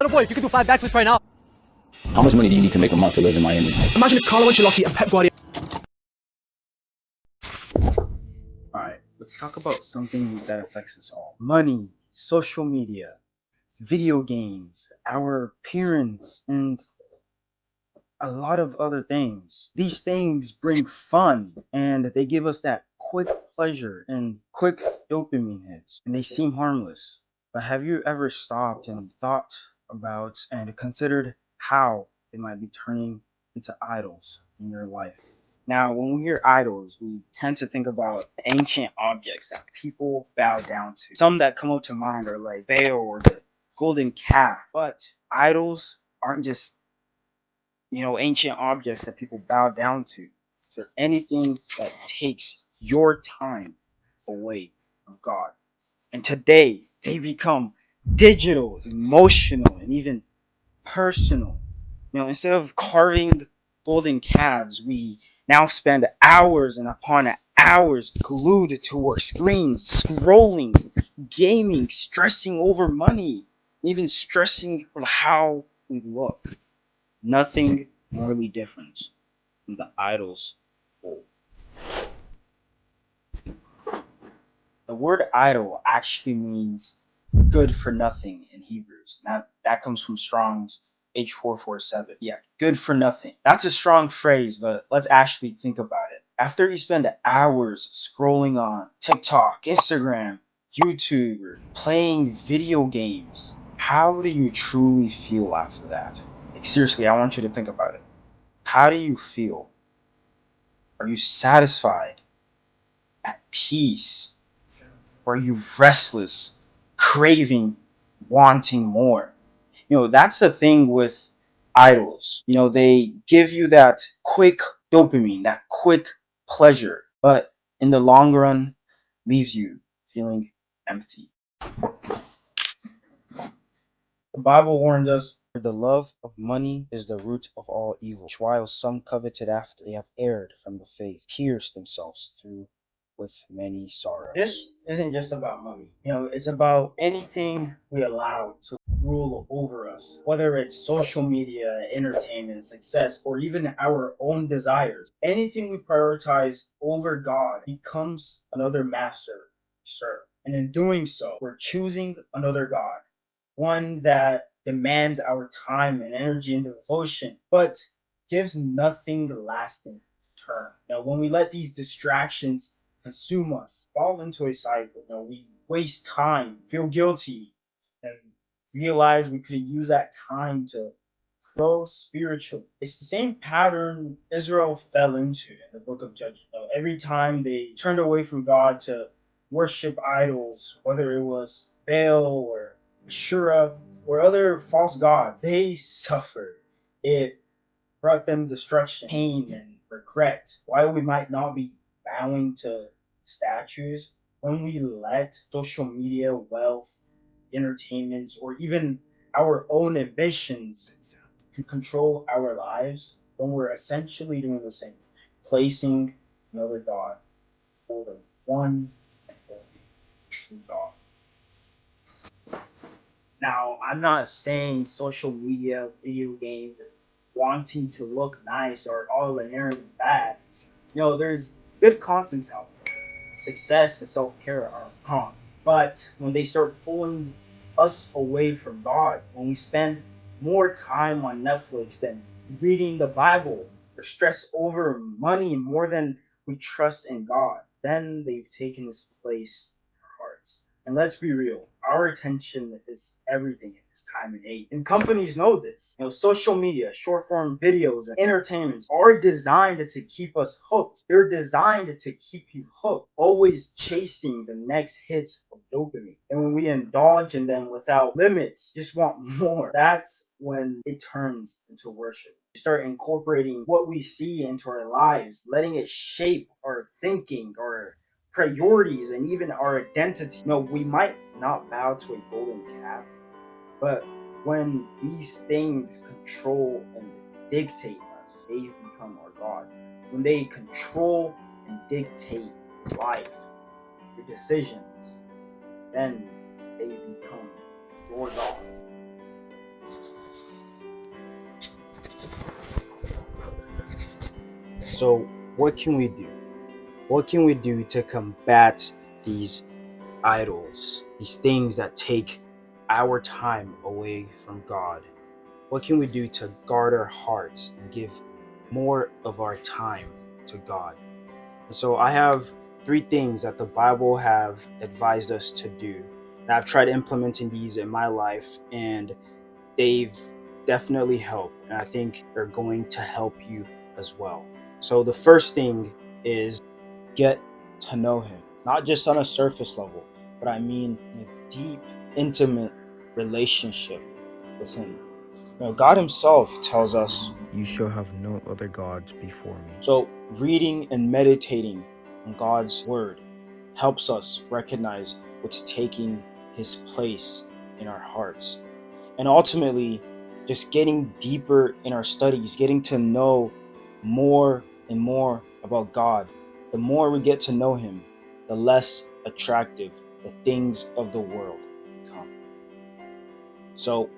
Little boy, if you could do 5 backflips right now. How much money do you need to make a month to live in Miami? Imagine if Carlo Ancelotti and Pep Guardiola. Alright, let's talk about something that affects us all. Money, social media, video games, our appearance, and a lot of other things. These things bring fun and they give us that quick pleasure and quick dopamine hits, and they seem harmless. But have you ever stopped and thought about and considered how they might be turning into idols in your life? Now, when we hear idols, we tend to think about ancient objects that people bow down to. Some that come up to mind are like Baal or the golden calf. But idols aren't just, ancient objects that people bow down to. They're anything that takes your time away from God. And today, they become digital, emotional, and even personal. Instead of carving golden calves, we now spend hours and upon hours glued to our screens, scrolling, gaming, stressing over money, even stressing for how we look. Nothing morally different from the idol's goal. The word idol actually means good for nothing in Hebrews. That comes from Strong's H447. Yeah, good for nothing. That's a strong phrase, but let's actually think about it. After you spend hours scrolling on TikTok, Instagram, YouTube, or playing video games, how do you truly feel after that? Like, seriously, I want you to think about it. How do you feel? Are you satisfied? At peace? Or are you restless, craving, wanting more? That's the thing with idols. They give you that quick dopamine, that quick pleasure, but in the long run, leaves you feeling empty. The Bible warns us, "For the love of money is the root of all evil, which while some coveted after, they have erred from the faith, pierced themselves through with many sorrows." This isn't just about money. It's about anything we allow to rule over us, whether it's social media, entertainment, success, or even our own desires. Anything we prioritize over God becomes another master we serve. And in doing so, we're choosing another God, one that demands our time and energy and devotion, but gives nothing lasting return. When we let these distractions consume us, fall into a cycle, we waste time, feel guilty, and realize we could use that time to grow spiritually. It's the same pattern Israel fell into in the book of Judges. Every time they turned away from God to worship idols, whether it was Baal or Ashura or other false gods, they suffered. It brought them destruction, pain, and regret. Why we might not be bowing to statues when we let social media, wealth, entertainment, or even our own ambitions can control our lives, when we're essentially doing the same thing, placing another God for the one and only true God. Now, I'm not saying social media, video games, wanting to look nice are all inherently bad. There's good content out there. Success and self-care are wrong. But when they start pulling us away from God, when we spend more time on Netflix than reading the Bible, or stress over money more than we trust in God, then they've taken its place in our hearts. And let's be real, our attention is everything in this time and age. And companies know this. Social media, short form videos, and entertainment are designed to keep us hooked. They're designed to keep you hooked, always chasing the next hit of dopamine. And when we indulge in them without limits, just want more, that's when it turns into worship. We start incorporating what we see into our lives, letting it shape our thinking, our priorities, and even our identity. We might not bow to a golden calf, but when these things control and dictate us, they become our God. When they control and dictate life, your decisions, then they become your God. So, what can we do? What can we do to combat these idols, these things that take our time away from God? What can we do to guard our hearts and give more of our time to God? And so I have three things that the Bible have advised us to do. And I've tried implementing these in my life, and they've definitely helped. And I think they're going to help you as well. So the first thing is get to know Him, not just on a surface level, but I mean in a deep, intimate relationship with Him. God Himself tells us, "You shall have no other gods before me." So, reading and meditating on God's Word helps us recognize what's taking His place in our hearts. And ultimately, just getting deeper in our studies, getting to know more and more about God. The more we get to know Him, the less attractive the things of the world become. So,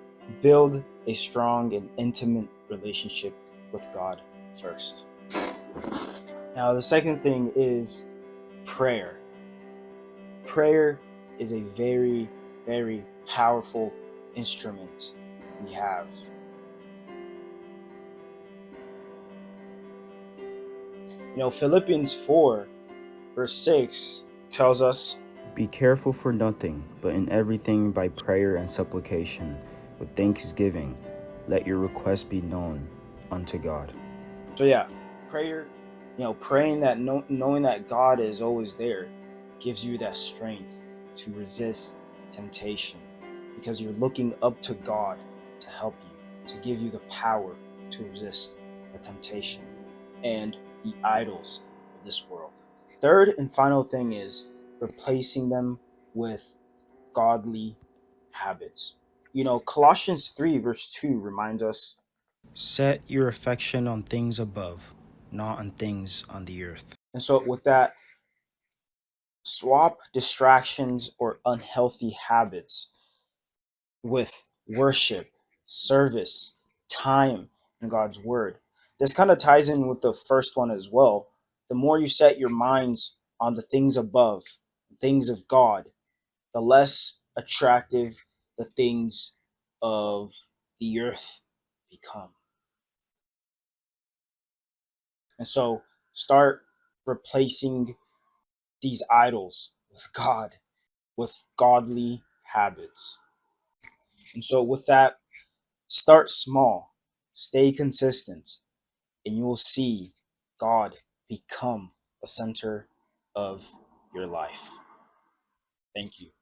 build a strong and intimate relationship with God first. Now, the second thing is prayer. Prayer is a very, very powerful instrument we have. Philippians 4, verse 6 tells us, "Be careful for nothing, but in everything by prayer and supplication, with thanksgiving, let your requests be known unto God." So yeah, prayer, praying that knowing that God is always there gives you that strength to resist temptation, because you're looking up to God to help you, to give you the power to resist the temptation and the idols of this world. Third and final thing is replacing them with godly habits. Colossians 3, verse 2 reminds us, "Set your affection on things above, not on things on the earth." And so, with that, swap distractions or unhealthy habits with worship, service, time, and God's Word. This kind of ties in with the first one as well. The more you set your minds on the things above, things of God, the less attractive the things of the earth become. And so start replacing these idols with God, with godly habits. And so with that, start small, stay consistent, and you will see God become the center of your life. Thank you.